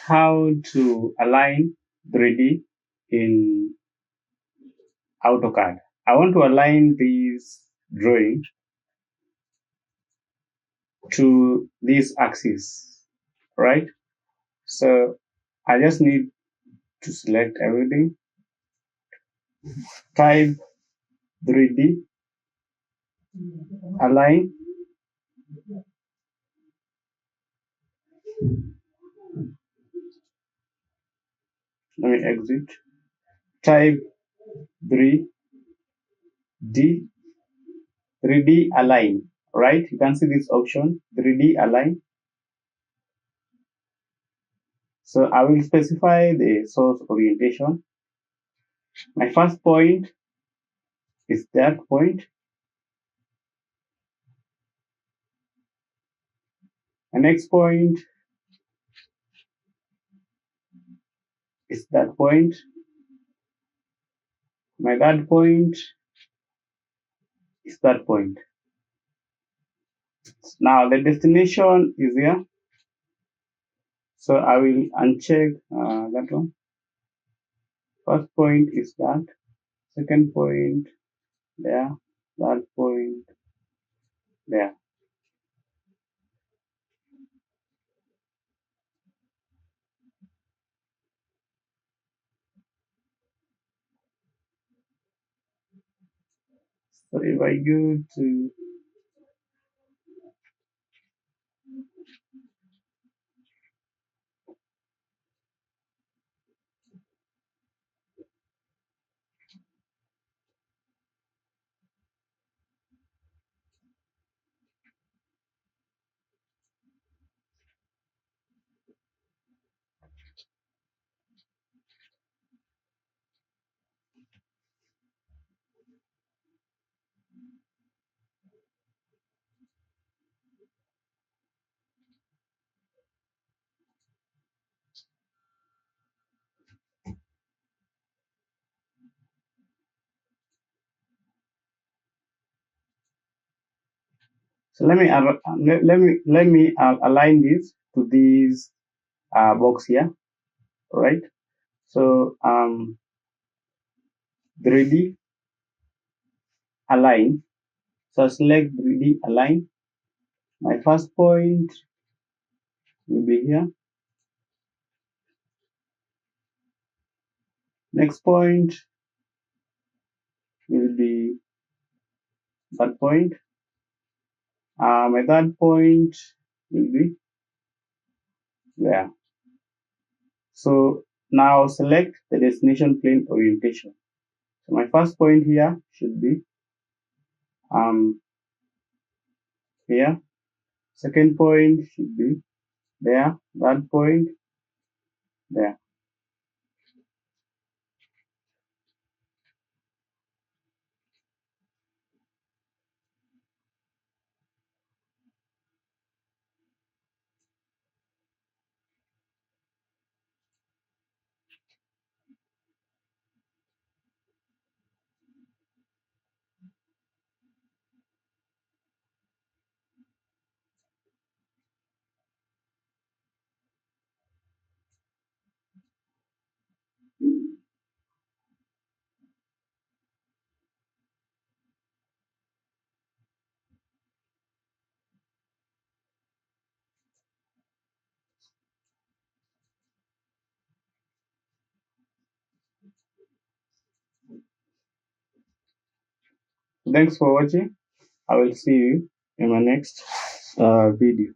how to align 3D in AutoCAD. I want to align this drawing to this axis, right? So I just need to select everything, type 3D, align, let me exit, type 3D, 3D align, right? You can see this option, 3D align. So I will specify the source orientation. My first point is that point. My next point is that point. My third point is that point. Now the destination is here. So I will uncheck that one. First point is that. Second point there. Third point there. So if I go to so let me align this to this box here, right? So 3D align. So select 3D align. My first point will be here. Next point will be that point. My third point will be there. So now select the destination plane orientation. So my first point here should be here. Second point should be there. Third point there. Thanks for watching. I will see you in my next video.